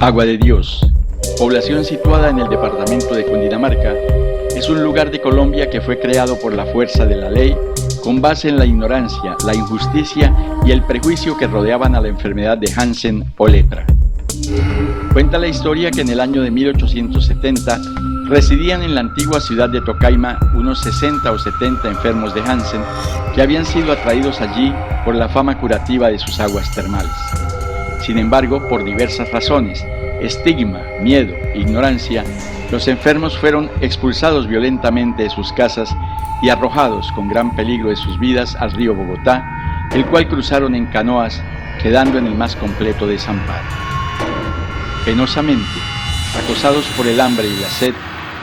Agua de Dios, población situada en el departamento de Cundinamarca, es un lugar de Colombia que fue creado por la fuerza de la ley con base en la ignorancia, la injusticia y el prejuicio que rodeaban a la enfermedad de Hansen o lepra. Cuenta la historia que en el año de 1870 residían en la antigua ciudad de Tocaima unos 60 o 70 enfermos de Hansen que habían sido atraídos allí por la fama curativa de sus aguas termales. Sin embargo, por diversas razones, estigma, miedo, ignorancia, los enfermos fueron expulsados violentamente de sus casas y arrojados con gran peligro de sus vidas al río Bogotá, el cual cruzaron en canoas, quedando en el más completo desamparo. Penosamente, acosados por el hambre y la sed,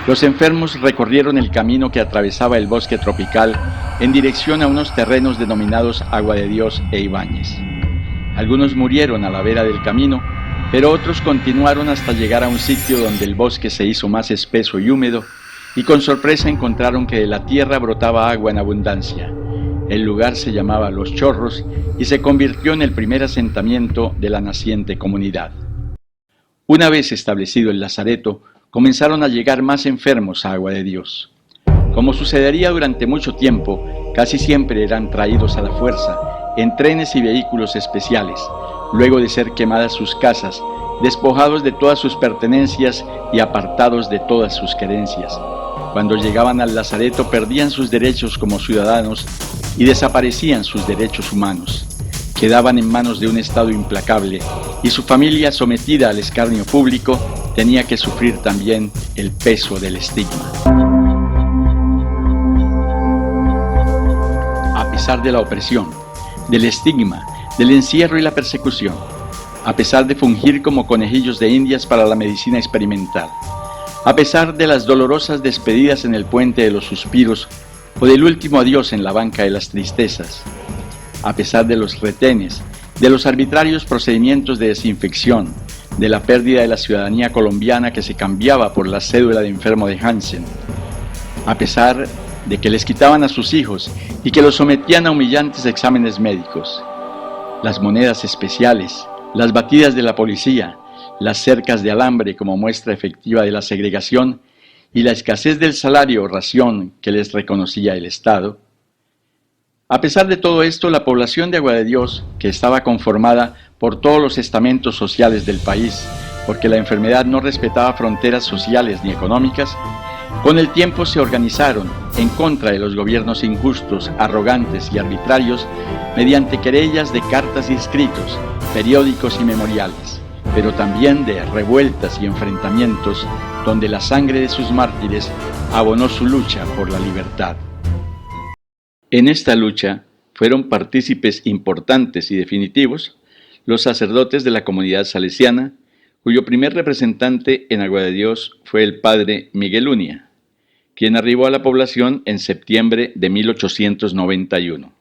los enfermos recorrieron el camino que atravesaba el bosque tropical en dirección a unos terrenos denominados Agua de Dios e Ibáñez. Algunos murieron a la vera del camino, pero otros continuaron hasta llegar a un sitio donde el bosque se hizo más espeso y húmedo, y con sorpresa encontraron que de la tierra brotaba agua en abundancia. El lugar se llamaba Los Chorros y se convirtió en el primer asentamiento de la naciente comunidad. Una vez establecido el lazareto, comenzaron a llegar más enfermos a Agua de Dios. Como sucedería durante mucho tiempo, casi siempre eran traídos a la fuerza en trenes y vehículos especiales, luego de ser quemadas sus casas, despojados de todas sus pertenencias y apartados de todas sus querencias. Cuando llegaban al lazareto perdían sus derechos como ciudadanos y desaparecían sus derechos humanos. Quedaban en manos de un Estado implacable y su familia, sometida al escarnio público, tenía que sufrir también el peso del estigma. A pesar de la opresión, del estigma, del encierro y la persecución, a pesar de fungir como conejillos de indias para la medicina experimental, a pesar de las dolorosas despedidas en el puente de los suspiros o del último adiós en la banca de las tristezas, a pesar de los retenes, de los arbitrarios procedimientos de desinfección, de la pérdida de la ciudadanía colombiana que se cambiaba por la cédula de enfermo de Hansen, a pesar de que les quitaban a sus hijos y que los sometían a humillantes exámenes médicos, las monedas especiales, las batidas de la policía, las cercas de alambre como muestra efectiva de la segregación y la escasez del salario o ración que les reconocía el Estado. A pesar de todo esto, la población de Agua de Dios, que estaba conformada por todos los estamentos sociales del país, porque la enfermedad no respetaba fronteras sociales ni económicas, con el tiempo se organizaron en contra de los gobiernos injustos, arrogantes y arbitrarios mediante querellas de cartas y escritos, periódicos y memoriales, pero también de revueltas y enfrentamientos donde la sangre de sus mártires abonó su lucha por la libertad. En esta lucha fueron partícipes importantes y definitivos los sacerdotes de la comunidad salesiana, cuyo primer representante en Agua de Dios fue el padre Miguel Uña, quien arribó a la población en septiembre de 1891.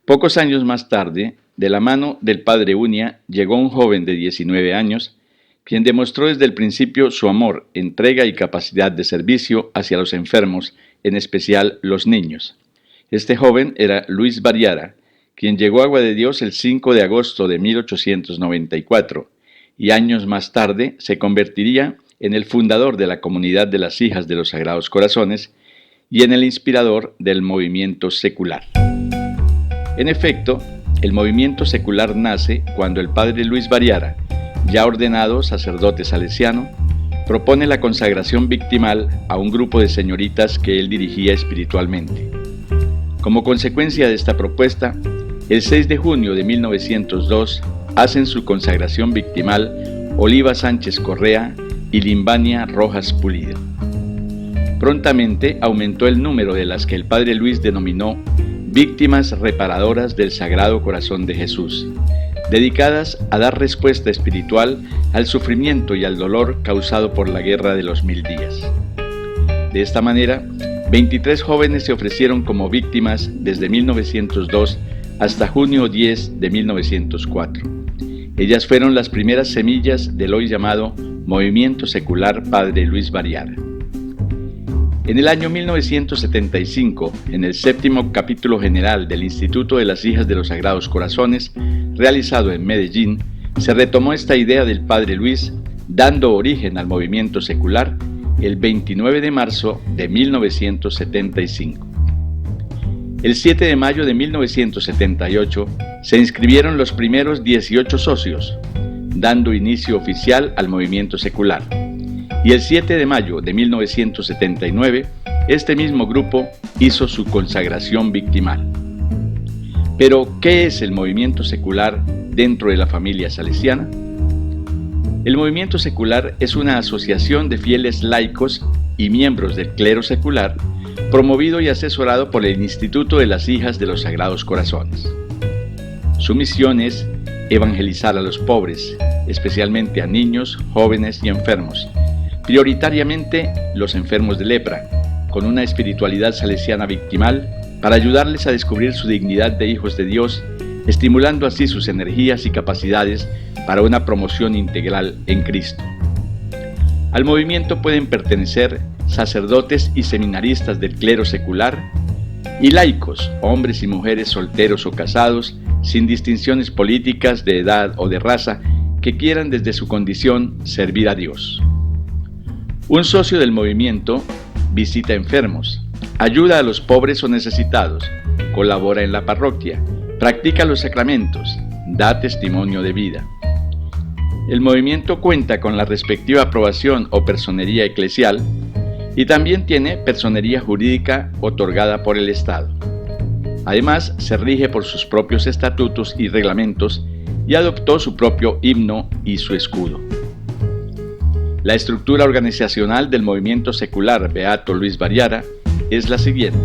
Pocos años más tarde, de la mano del padre Uña, llegó un joven de 19 años, quien demostró desde el principio su amor, entrega y capacidad de servicio hacia los enfermos, en especial los niños. Este joven era Luis Variara, quien llegó a Agua de Dios el 5 de agosto de 1894, y años más tarde se convertiría en el fundador de la comunidad de las Hijas de los Sagrados Corazones y en el inspirador del movimiento secular. En efecto, el movimiento secular nace cuando el padre Luis Variara, ya ordenado sacerdote salesiano, propone la consagración victimal a un grupo de señoritas que él dirigía espiritualmente. Como consecuencia de esta propuesta, el 6 de junio de 1902 hacen su consagración victimal Oliva Sánchez Correa y Limbania Rojas Pulido. Prontamente aumentó el número de las que el padre Luis denominó víctimas reparadoras del Sagrado Corazón de Jesús, dedicadas a dar respuesta espiritual al sufrimiento y al dolor causado por la Guerra de los 1000 días. De esta manera, 23 jóvenes se ofrecieron como víctimas desde 1902 hasta junio 10 de 1904. Ellas fueron las primeras semillas del hoy llamado Movimiento Secular Padre Luis Variara. En el año 1975, en el 7º capítulo general del Instituto de las Hijas de los Sagrados Corazones, realizado en Medellín, Se retomó esta idea del Padre Luis, dando origen al movimiento secular el 29 de marzo de 1975. El 7 de mayo de 1978 se inscribieron los primeros 18 socios, dando inicio oficial al movimiento secular. Y el 7 de mayo de 1979, este mismo grupo hizo su consagración victimal. Pero, ¿qué es el movimiento secular dentro de la familia salesiana? El movimiento secular es una asociación de fieles laicos y miembros del clero secular, promovido y asesorado por el Instituto de las Hijas de los Sagrados Corazones. Su misión es evangelizar a los pobres, especialmente a niños, jóvenes y enfermos, prioritariamente los enfermos de lepra, con una espiritualidad salesiana victimal para ayudarles a descubrir su dignidad de hijos de Dios, estimulando así sus energías y capacidades para una promoción integral en Cristo. Al movimiento pueden pertenecer sacerdotes y seminaristas del clero secular y laicos, hombres y mujeres solteros o casados, sin distinciones políticas, de edad o de raza, que quieran desde su condición servir a Dios. Un socio del movimiento visita enfermos, ayuda a los pobres o necesitados, colabora en la parroquia, practica los sacramentos, da testimonio de vida. El movimiento cuenta con la respectiva aprobación o personería eclesial y también tiene personería jurídica otorgada por el Estado. Además, se rige por sus propios estatutos y reglamentos y adoptó su propio himno y su escudo. La estructura organizacional del movimiento secular Beato Luis Variara es la siguiente.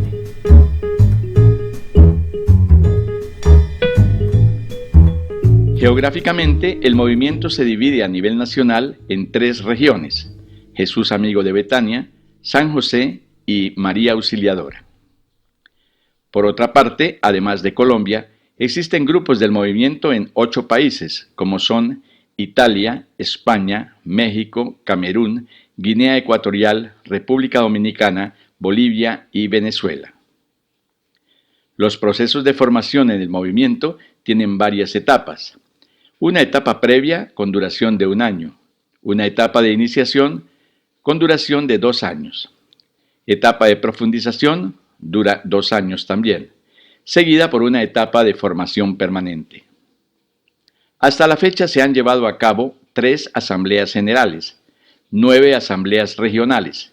Geográficamente, el movimiento se divide a nivel nacional en 3 regiones: Jesús Amigo de Betania, San José y María Auxiliadora. Por otra parte, además de Colombia, existen grupos del movimiento en 8 países, como son Italia, España, México, Camerún, Guinea Ecuatorial, República Dominicana, Bolivia y Venezuela. Los procesos de formación en el movimiento tienen varias etapas. Una etapa previa con duración de 1 año, una etapa de iniciación con duración de 2 años. Etapa de profundización dura 2 años también, seguida por una etapa de formación permanente. Hasta la fecha se han llevado a cabo 3 asambleas generales, 9 asambleas regionales.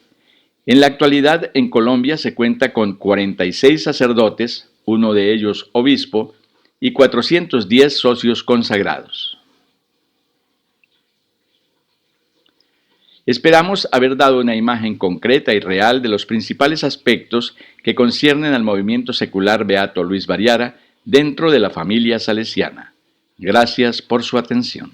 En la actualidad en Colombia se cuenta con 46 sacerdotes, uno de ellos obispo, y 410 socios consagrados. Esperamos haber dado una imagen concreta y real de los principales aspectos que conciernen al movimiento secular Beato Luis Variara dentro de la familia salesiana. Gracias por su atención.